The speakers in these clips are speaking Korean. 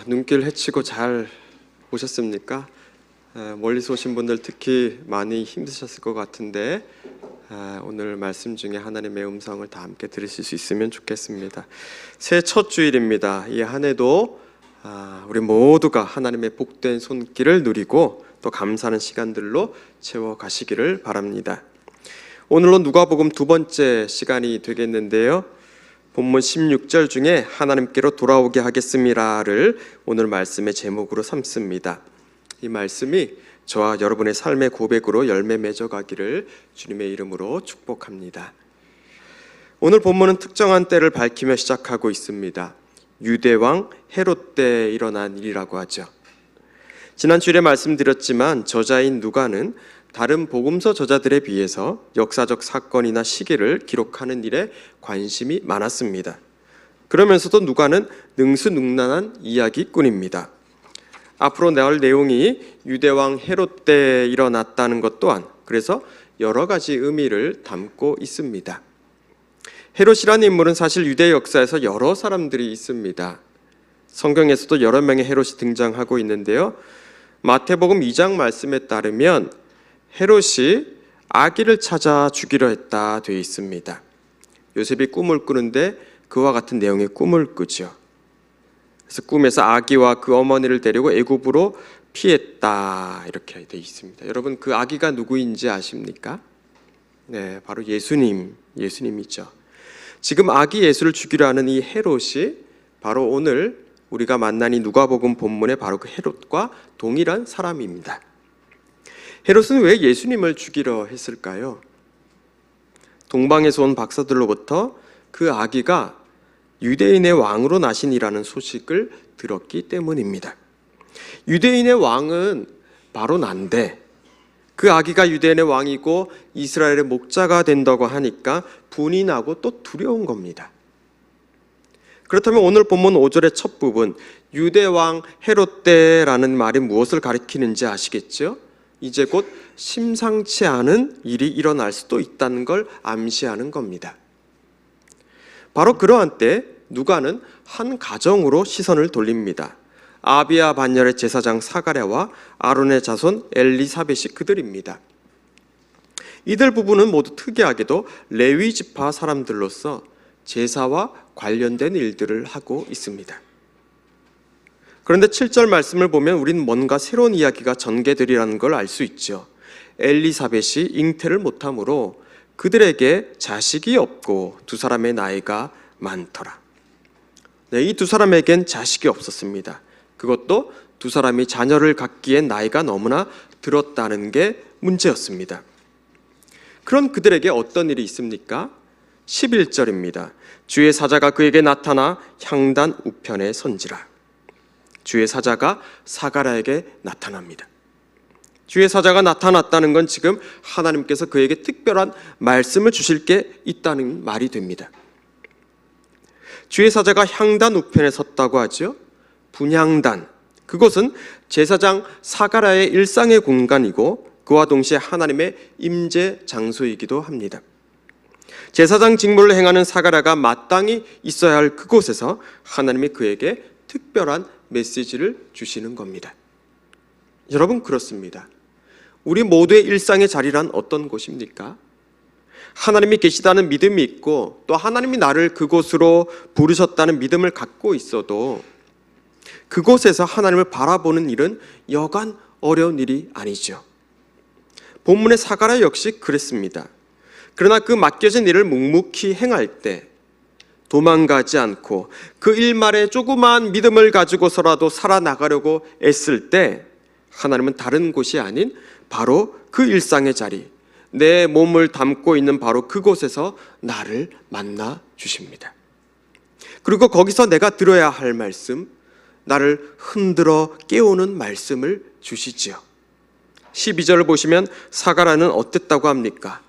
눈길 헤치고 잘 오셨습니까? 멀리서 오신 분들 특히 많이 힘드셨을 것 같은데 오늘 말씀 중에 하나님의 음성을 다 함께 들으실 수 있으면 좋겠습니다. 새해 첫 주일입니다. 이 한 해도 우리 모두가 하나님의 복된 손길을 누리고 또 감사하는 시간들로 채워가시기를 바랍니다. 오늘로 누가복음 두 번째 시간이 되겠는데요. 본문 16절 중에 하나님께로 돌아오게 하겠습니다를 오늘 말씀의 제목으로 삼습니다. 이 말씀이 저와 여러분의 삶의 고백으로 열매 맺어가기를 주님의 이름으로 축복합니다. 오늘 본문은 특정한 때를 밝히며 시작하고 있습니다. 유대왕 헤롯 때 일어난 일이라고 하죠. 지난 주일에 말씀드렸지만 저자인 누가는 다른 복음서 저자들에 비해서 역사적 사건이나 시기를 기록하는 일에 관심이 많았습니다. 그러면서도 누가는 능수능란한 이야기꾼입니다. 앞으로 나올 내용이 유대왕 헤롯 때 일어났다는 것 또한 그래서 여러 가지 의미를 담고 있습니다. 헤롯이라는 인물은 사실 유대 역사에서 여러 사람들이 있습니다. 성경에서도 여러 명의 헤롯이 등장하고 있는데요. 마태복음 2장 말씀에 따르면 헤롯이 아기를 찾아 죽이려 했다 되어 있습니다. 요셉이 꿈을 꾸는데 그와 같은 내용의 꿈을 꾸죠. 그래서 꿈에서 아기와 그 어머니를 데리고 애굽으로 피했다 이렇게 되어 있습니다. 여러분 그 아기가 누구인지 아십니까? 네, 바로 예수님이죠. 지금 아기 예수를 죽이려 하는 이 헤롯이 바로 오늘 우리가 만난 이 누가복음 본문의 바로 그 헤롯과 동일한 사람입니다. 헤롯은 왜 예수님을 죽이려 했을까요? 동방에서 온 박사들로부터 그 아기가 유대인의 왕으로 나신이라는 소식을 들었기 때문입니다. 유대인의 왕은 바로 난데 그 아기가 유대인의 왕이고 이스라엘의 목자가 된다고 하니까 분이 나고 또 두려운 겁니다. 그렇다면 오늘 본문 5절의 첫 부분 유대왕 헤롯 때라는 말이 무엇을 가리키는지 아시겠죠? 이제 곧 심상치 않은 일이 일어날 수도 있다는 걸 암시하는 겁니다. 바로 그러한 때 누가는 한 가정으로 시선을 돌립니다. 아비야 반열의 제사장 사가랴와 아론의 자손 엘리사벳이 그들입니다. 이들 부부는 모두 특이하게도 레위 지파 사람들로서 제사와 관련된 일들을 하고 있습니다. 그런데 7절 말씀을 보면 우리는 뭔가 새로운 이야기가 전개되리라는 걸 알 수 있죠. 엘리사벳이 잉태를 못하므로 그들에게 자식이 없고 두 사람의 나이가 많더라. 네, 이 두 사람에겐 자식이 없었습니다. 그것도 두 사람이 자녀를 갖기엔 나이가 너무나 들었다는 게 문제였습니다. 그런 그들에게 어떤 일이 있습니까? 11절입니다. 주의 사자가 그에게 나타나 향단 우편에 선지라. 주의 사자가 사가랴에게 나타납니다. 주의 사자가 나타났다는 건 지금 하나님께서 그에게 특별한 말씀을 주실 게 있다는 말이 됩니다. 주의 사자가 향단 우편에 섰다고 하죠. 분향단, 그곳은 제사장 사가랴의 일상의 공간이고 그와 동시에 하나님의 임재 장소이기도 합니다. 제사장 직무를 행하는 사가랴가 마땅히 있어야 할 그곳에서 하나님이 그에게 특별한 메시지를 주시는 겁니다. 여러분 그렇습니다. 우리 모두의 일상의 자리란 어떤 곳입니까? 하나님이 계시다는 믿음이 있고 또 하나님이 나를 그곳으로 부르셨다는 믿음을 갖고 있어도 그곳에서 하나님을 바라보는 일은 여간 어려운 일이 아니죠. 본문의 사가랴 역시 그랬습니다. 그러나 그 맡겨진 일을 묵묵히 행할 때 도망가지 않고 그 일말에 조그마한 믿음을 가지고서라도 살아나가려고 애쓸 때 하나님은 다른 곳이 아닌 바로 그 일상의 자리, 내 몸을 담고 있는 바로 그곳에서 나를 만나 주십니다. 그리고 거기서 내가 들어야 할 말씀, 나를 흔들어 깨우는 말씀을 주시지요. 12절을 보시면 사가랴는 어땠다고 합니까?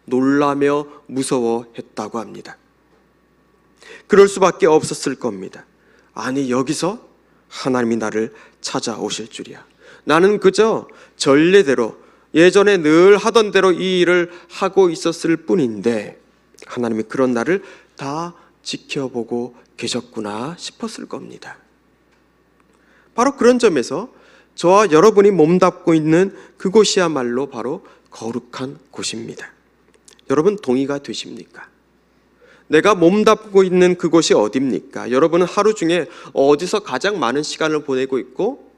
놀라며 무서워했다고 합니다. 그럴 수밖에 없었을 겁니다. 아니 여기서 하나님이 나를 찾아오실 줄이야. 나는 그저 전례대로 예전에 늘 하던 대로 이 일을 하고 있었을 뿐인데 하나님이 그런 나를 다 지켜보고 계셨구나 싶었을 겁니다. 바로 그런 점에서 저와 여러분이 몸담고 있는 그곳이야말로 바로 거룩한 곳입니다. 여러분 동의가 되십니까? 내가 몸담고 있는 그곳이 어디입니까? 여러분은 하루 중에 어디서 가장 많은 시간을 보내고 있고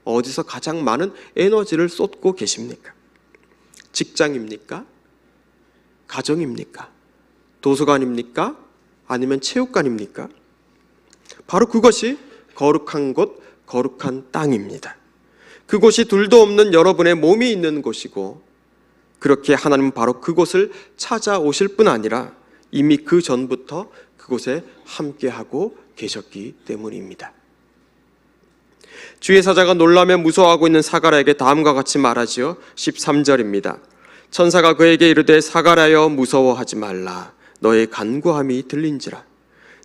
어디서 가장 많은 에너지를 쏟고 계십니까? 직장입니까? 가정입니까? 도서관입니까? 아니면 체육관입니까? 바로 그것이 거룩한 곳, 거룩한 땅입니다. 그곳이 둘도 없는 여러분의 몸이 있는 곳이고, 그렇게 하나님은 바로 그곳을 찾아오실 뿐 아니라 이미 그 전부터 그곳에 함께하고 계셨기 때문입니다. 주의 사자가 놀라며 무서워하고 있는 사가랴에게 다음과 같이 말하지요. 13절입니다. 천사가 그에게 이르되 사가랴여 무서워하지 말라. 너의 간구함이 들린지라.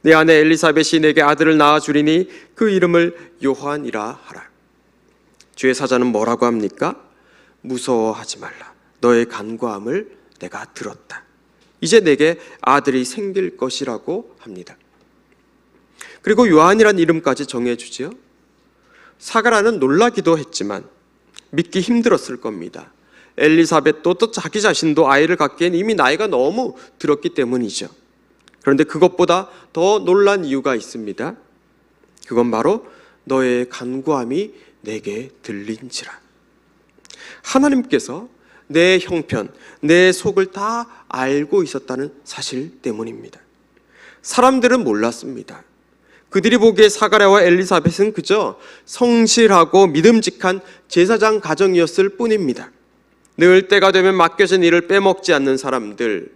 내 아내 엘리사벳이 내게 아들을 낳아주리니 그 이름을 요한이라 하라. 주의 사자는 뭐라고 합니까? 무서워하지 말라. 너의 간구함을 내가 들었다. 이제 내게 아들이 생길 것이라고 합니다. 그리고 요한이란 이름까지 정해주지요. 사가랴는 놀라기도 했지만 믿기 힘들었을 겁니다. 엘리사벳도 또 자기 자신도 아이를 갖기엔 이미 나이가 너무 들었기 때문이죠. 그런데 그것보다 더 놀란 이유가 있습니다. 그건 바로 너의 간구함이 내게 들린지라. 하나님께서 내 형편, 내 속을 다 알고 있었다는 사실 때문입니다. 사람들은 몰랐습니다. 그들이 보기에 사가랴와 엘리사벳은 그저 성실하고 믿음직한 제사장 가정이었을 뿐입니다. 늘 때가 되면 맡겨진 일을 빼먹지 않는 사람들,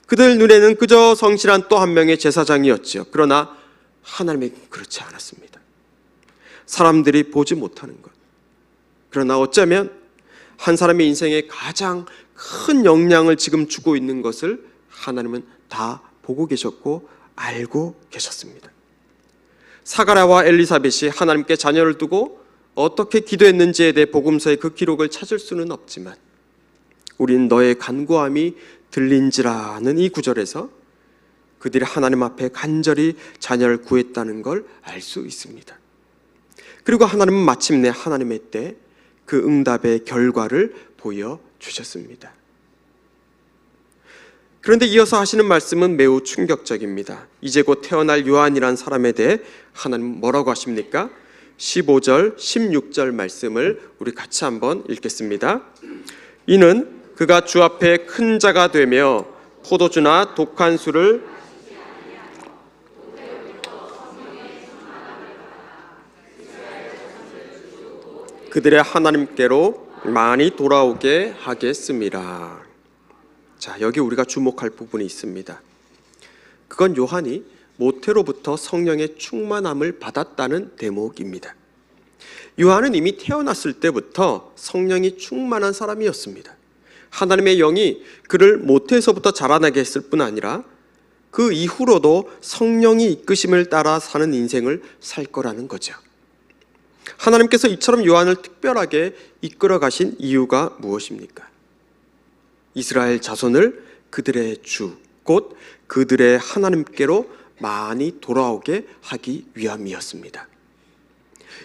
그들 눈에는 그저 성실한 또 한 명의 제사장이었지요. 그러나 하나님에게는 그렇지 않았습니다. 사람들이 보지 못하는 것, 그러나 어쩌면 한 사람의 인생에 가장 큰 영향을 지금 주고 있는 것을 하나님은 다 보고 계셨고 알고 계셨습니다. 사가랴와 엘리사벳이 하나님께 자녀를 두고 어떻게 기도했는지에 대해 복음서의 그 기록을 찾을 수는 없지만 우린 너의 간구함이 들린지라는 이 구절에서 그들이 하나님 앞에 간절히 자녀를 구했다는 걸 알 수 있습니다. 그리고 하나님은 마침내 하나님의 때 그 응답의 결과를 보여주셨습니다. 그런데 이어서 하시는 말씀은 매우 충격적입니다. 이제 곧 태어날 요한이란 사람에 대해 하나님 뭐라고 하십니까? 15절, 16절 말씀을 우리 같이 한번 읽겠습니다. 이는 그가 주 앞에 큰 자가 되며 포도주나 독한 술을 그들의 하나님께로 많이 돌아오게 하겠습니다. 자, 여기 우리가 주목할 부분이 있습니다. 그건 요한이 모태로부터 성령의 충만함을 받았다는 대목입니다. 요한은 이미 태어났을 때부터 성령이 충만한 사람이었습니다. 하나님의 영이 그를 모태에서부터 자라나게 했을 뿐 아니라 그 이후로도 성령이 이끄심을 따라 사는 인생을 살 거라는 거죠. 하나님께서 이처럼 요한을 특별하게 이끌어 가신 이유가 무엇입니까? 이스라엘 자손을 그들의 주, 곧 그들의 하나님께로 많이 돌아오게 하기 위함이었습니다.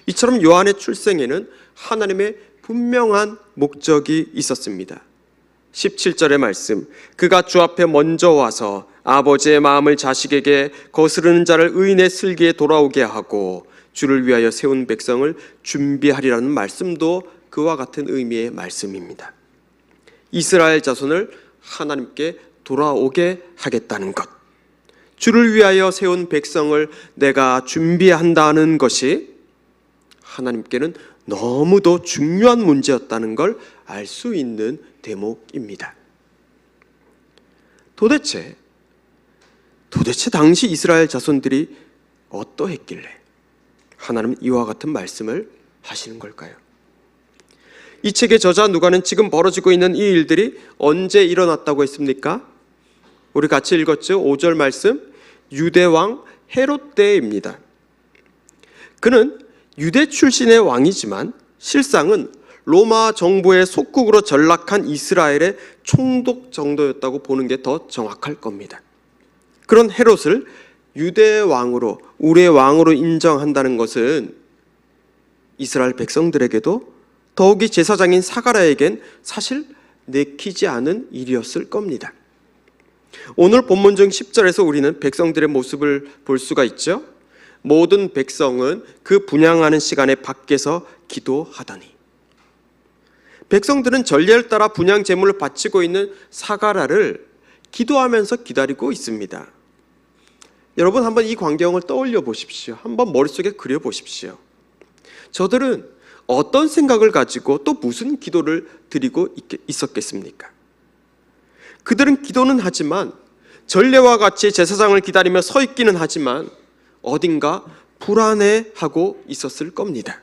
이처럼 요한의 출생에는 하나님의 분명한 목적이 있었습니다. 17절의 말씀, 그가 주 앞에 먼저 와서 아버지의 마음을 자식에게 거스르는 자를 의인의 슬기에 돌아오게 하고 주를 위하여 세운 백성을 준비하리라는 말씀도 그와 같은 의미의 말씀입니다. 이스라엘 자손을 하나님께 돌아오게 하겠다는 것, 주를 위하여 세운 백성을 내가 준비한다는 것이 하나님께는 너무도 중요한 문제였다는 걸 알 수 있는 대목입니다. 도대체 당시 이스라엘 자손들이 어떠했길래 하나님은 이와 같은 말씀을 하시는 걸까요? 이 책의 저자 누가는 지금 벌어지고 있는 이 일들이 언제 일어났다고 했습니까? 우리 같이 읽었죠? 5절 말씀, 유대왕 헤롯 때입니다. 그는 유대 출신의 왕이지만 실상은 로마 정부의 속국으로 전락한 이스라엘의 총독 정도였다고 보는 게 더 정확할 겁니다. 그런 헤롯을 유대 왕으로, 우리의 왕으로 인정한다는 것은 이스라엘 백성들에게도 더욱이 제사장인 사가랴에겐 사실 내키지 않은 일이었을 겁니다. 오늘 본문 중 10절에서 우리는 백성들의 모습을 볼 수가 있죠. 모든 백성은 그 분향하는 시간에 밖에서 기도하더니, 백성들은 전례를 따라 분향 제물을 바치고 있는 사가랴를 기도하면서 기다리고 있습니다. 여러분 한번 이 광경을 떠올려 보십시오. 한번 머릿속에 그려 보십시오. 저들은 어떤 생각을 가지고 또 무슨 기도를 드리고 있었겠습니까? 그들은 기도는 하지만, 전례와 같이 제사장을 기다리며 서 있기는 하지만 어딘가 불안해하고 있었을 겁니다.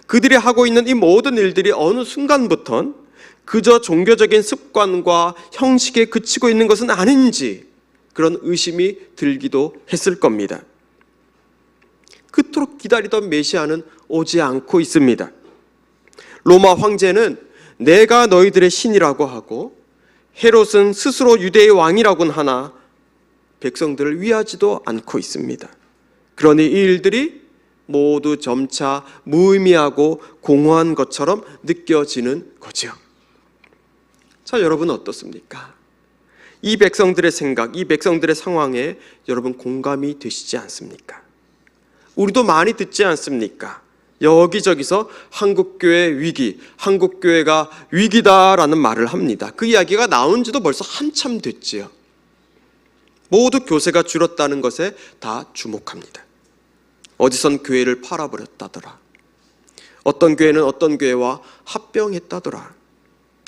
그들이 하고 있는 이 모든 일들이 어느 순간부턴 그저 종교적인 습관과 형식에 그치고 있는 것은 아닌지 그런 의심이 들기도 했을 겁니다. 그토록 기다리던 메시아는 오지 않고 있습니다. 로마 황제는 내가 너희들의 신이라고 하고, 헤롯은 스스로 유대의 왕이라고는 하나 백성들을 위하지도 않고 있습니다. 그러니 이 일들이 모두 점차 무의미하고 공허한 것처럼 느껴지는 거죠. 자, 여러분 어떻습니까? 이 백성들의 생각, 이 백성들의 상황에 여러분 공감이 되시지 않습니까? 우리도 많이 듣지 않습니까? 여기저기서 한국교회 위기, 한국교회가 위기다라는 말을 합니다. 그 이야기가 나온 지도 벌써 한참 됐지요. 모두 교세가 줄었다는 것에 다 주목합니다. 어디선 교회를 팔아버렸다더라. 어떤 교회는 어떤 교회와 합병했다더라.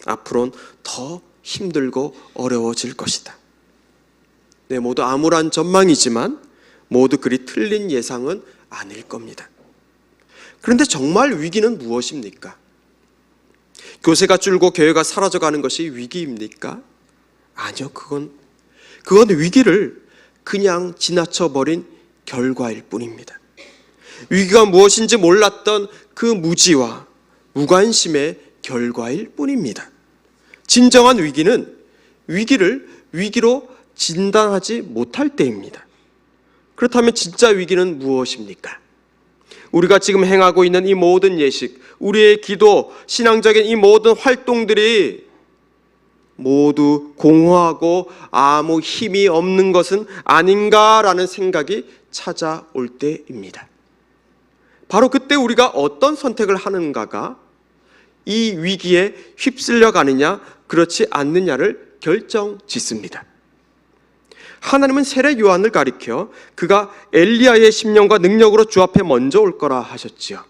앞으로는 더 힘들고 어려워질 것이다. 네, 모두 암울한 전망이지만 모두 그리 틀린 예상은 아닐 겁니다. 그런데 정말 위기는 무엇입니까? 교세가 줄고 교회가 사라져가는 것이 위기입니까? 아니요, 그건 위기를 그냥 지나쳐버린 결과일 뿐입니다. 위기가 무엇인지 몰랐던 그 무지와 무관심의 결과일 뿐입니다. 진정한 위기는 위기를 위기로 진단하지 못할 때입니다. 그렇다면 진짜 위기는 무엇입니까? 우리가 지금 행하고 있는 이 모든 예식, 우리의 기도, 신앙적인 이 모든 활동들이 모두 공허하고 아무 힘이 없는 것은 아닌가라는 생각이 찾아올 때입니다. 바로 그때 우리가 어떤 선택을 하는가가 이 위기에 휩쓸려 가느냐 그렇지 않느냐를 결정짓습니다. 하나님은 세례 요한을 가리켜 그가 엘리야의 심령과 능력으로 주 앞에 먼저 올 거라 하셨지요.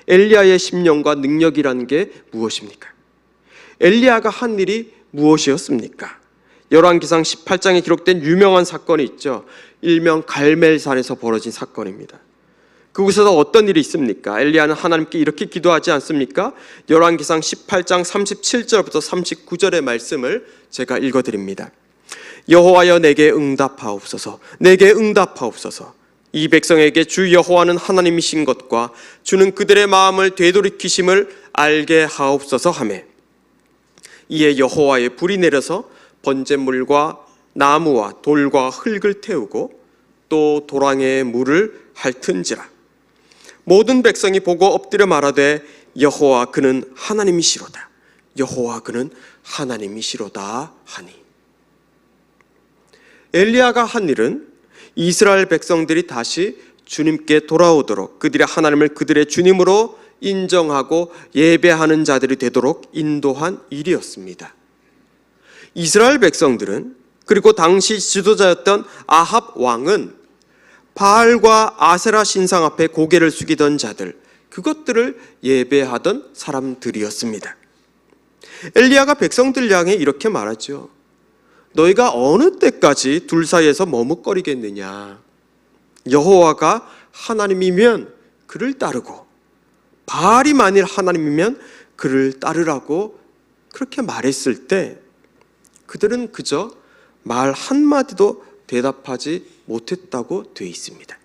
엘리야의 심령과 능력이라는 게 무엇입니까? 엘리야가 한 일이 무엇이었습니까? 열왕기상 18장에 기록된 유명한 사건이 있죠. 일명 갈멜산에서 벌어진 사건입니다. 그곳에서 어떤 일이 있습니까? 엘리야는 하나님께 이렇게 기도하지 않습니까? 열왕기상 18장 37절부터 39절의 말씀을 제가 읽어드립니다. 여호와여 내게 응답하옵소서, 내게 응답하옵소서. 이 백성에게 주 여호와는 하나님이신 것과 주는 그들의 마음을 되돌이키심을 알게 하옵소서 하매, 이에 여호와의 불이 내려서 번제물과 나무와 돌과 흙을 태우고 또 도랑에 물을 핥은지라. 모든 백성이 보고 엎드려 말하되 여호와 그는 하나님이시로다, 여호와 그는 하나님이시로다 하니. 엘리야가 한 일은 이스라엘 백성들이 다시 주님께 돌아오도록, 그들의 하나님을 그들의 주님으로 인정하고 예배하는 자들이 되도록 인도한 일이었습니다. 이스라엘 백성들은, 그리고 당시 지도자였던 아합 왕은 바알과 아세라 신상 앞에 고개를 숙이던 자들, 그것들을 예배하던 사람들이었습니다. 엘리야가 백성들 향해 이렇게 말하죠. 너희가 어느 때까지 둘 사이에서 머뭇거리겠느냐? 여호와가 하나님이면 그를 따르고 바알이 만일 하나님이면 그를 따르라고 그렇게 말했을 때 그들은 그저 말 한마디도 대답하지 못했다고 되어 있습니다.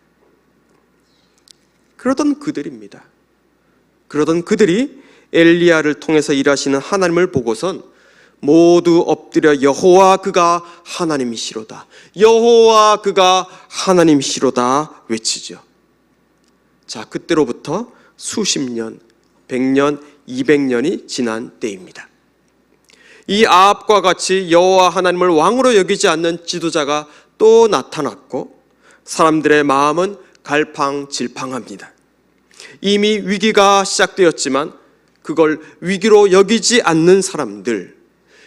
그러던 그들입니다. 그러던 그들이 엘리야를 통해서 일하시는 하나님을 보고선 모두 엎드려 여호와 그가 하나님이시로다, 여호와 그가 하나님이시로다 외치죠. 자, 그때로부터 수십 년, 100년, 200년이 지난 때입니다. 이 아합과 같이 여호와 하나님을 왕으로 여기지 않는 지도자가 또 나타났고 사람들의 마음은 갈팡질팡합니다. 이미 위기가 시작되었지만 그걸 위기로 여기지 않는 사람들,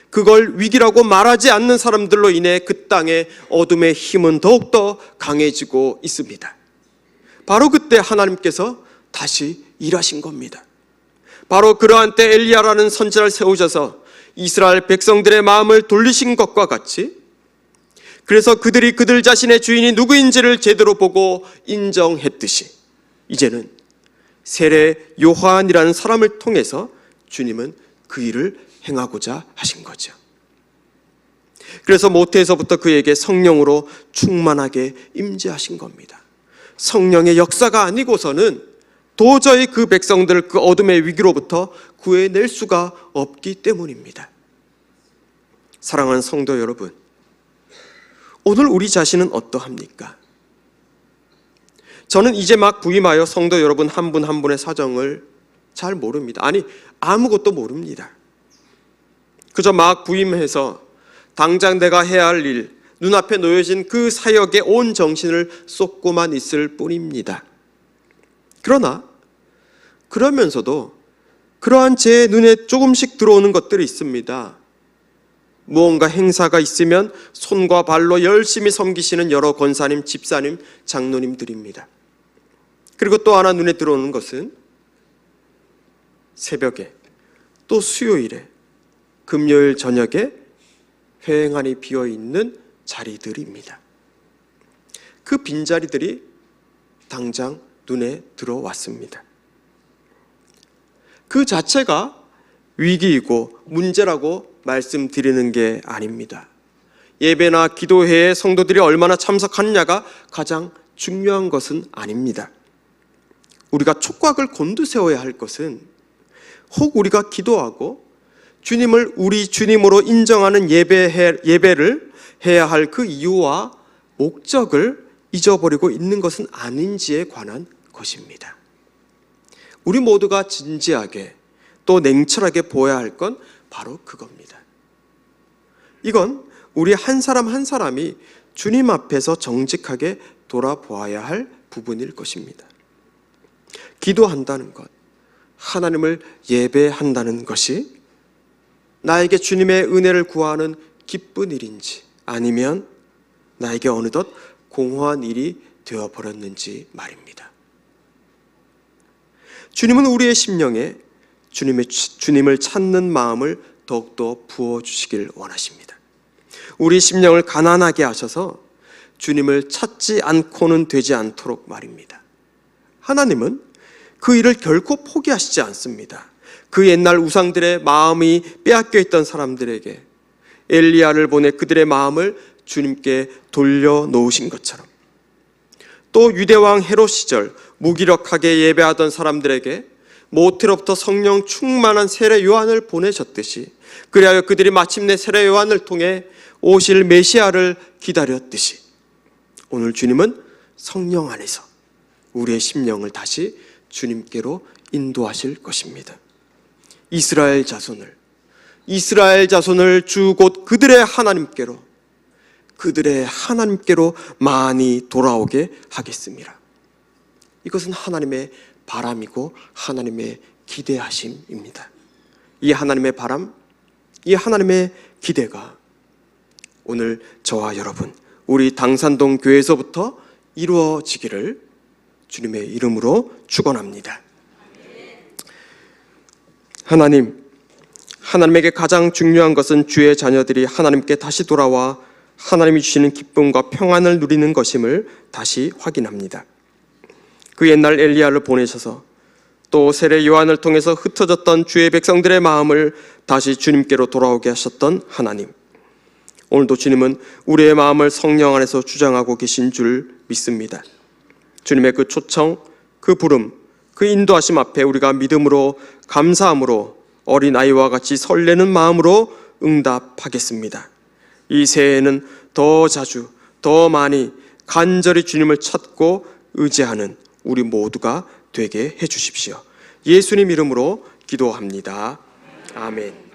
그걸 위기라고 말하지 않는 사람들로 인해 그 땅의 어둠의 힘은 더욱더 강해지고 있습니다. 바로 그때 하나님께서 다시 일하신 겁니다. 바로 그러한 때 엘리야라는 선지자를 세우셔서 이스라엘 백성들의 마음을 돌리신 것과 같이, 그래서 그들이 그들 자신의 주인이 누구인지를 제대로 보고 인정했듯이 이제는 세례 요한이라는 사람을 통해서 주님은 그 일을 행하고자 하신 거죠. 그래서 모태에서부터 그에게 성령으로 충만하게 임재하신 겁니다. 성령의 역사가 아니고서는 도저히 그 백성들을 그 어둠의 위기로부터 구해낼 수가 없기 때문입니다. 사랑하는 성도 여러분, 오늘 우리 자신은 어떠합니까? 저는 이제 막 부임하여 성도 여러분 한 분 한 분의 사정을 잘 모릅니다. 아니, 아무것도 모릅니다. 그저 막 부임해서 당장 내가 해야 할 일, 눈앞에 놓여진 그 사역에 온 정신을 쏟고만 있을 뿐입니다. 그러면서도 그러한 제 눈에 조금씩 들어오는 것들이 있습니다. 무언가 행사가 있으면 손과 발로 열심히 섬기시는 여러 권사님, 집사님, 장로님들입니다. 그리고 또 하나 눈에 들어오는 것은 새벽에, 또 수요일에, 금요일 저녁에 회행안이 비어있는 자리들입니다. 그 빈자리들이 당장 눈에 들어왔습니다. 그 자체가 위기이고 문제라고 말씀드리는 게 아닙니다. 예배나 기도회에 성도들이 얼마나 참석하느냐가 가장 중요한 것은 아닙니다. 우리가 촉각을 곤두세워야 할 것은 혹 우리가 기도하고 주님을 우리 주님으로 인정하는 예배를 해야 할 그 이유와 목적을 잊어버리고 있는 것은 아닌지에 관한 것입니다. 우리 모두가 진지하게 또 냉철하게 보아야 할 건 바로 그겁니다. 이건 우리 한 사람 한 사람이 주님 앞에서 정직하게 돌아보아야 할 부분일 것입니다. 기도한다는 것, 하나님을 예배한다는 것이 나에게 주님의 은혜를 구하는 기쁜 일인지 아니면 나에게 어느덧 공허한 일이 되어버렸는지 말입니다. 주님은 우리의 심령에 주님을 찾는 마음을 더욱더 부어주시길 원하십니다. 우리 심령을 가난하게 하셔서 주님을 찾지 않고는 되지 않도록 말입니다. 하나님은 그 일을 결코 포기하시지 않습니다. 그 옛날 우상들의 마음이 빼앗겨 있던 사람들에게 엘리야를 보내 그들의 마음을 주님께 돌려놓으신 것처럼, 또 유대왕 헤롯 시절 무기력하게 예배하던 사람들에게 모태로부터 성령 충만한 세례 요한을 보내셨듯이, 그리하여 그들이 마침내 세례 요한을 통해 오실 메시아를 기다렸듯이 오늘 주님은 성령 안에서 우리의 심령을 다시 주님께로 인도하실 것입니다. 이스라엘 자손을 주 곧 그들의 하나님께로 많이 돌아오게 하겠습니다. 이것은 하나님의 바람이고 하나님의 기대하심입니다. 이 하나님의 바람, 이 하나님의 기대가 오늘 저와 여러분, 우리 당산동 교회에서부터 이루어지기를 주님의 이름으로 축원합니다. 하나님에게 가장 중요한 것은 주의 자녀들이 하나님께 다시 돌아와 하나님이 주시는 기쁨과 평안을 누리는 것임을 다시 확인합니다. 그 옛날 엘리야를 보내셔서 또 세례 요한을 통해서 흩어졌던 주의 백성들의 마음을 다시 주님께로 돌아오게 하셨던 하나님, 오늘도 주님은 우리의 마음을 성령 안에서 주장하고 계신 줄 믿습니다. 주님의 그 초청, 그 부름, 그 인도하심 앞에 우리가 믿음으로, 감사함으로, 어린아이와 같이 설레는 마음으로 응답하겠습니다. 이 새해에는 더 자주, 더 많이 간절히 주님을 찾고 의지하는 우리 모두가 되게 해 주십시오. 예수님 이름으로 기도합니다. 아멘.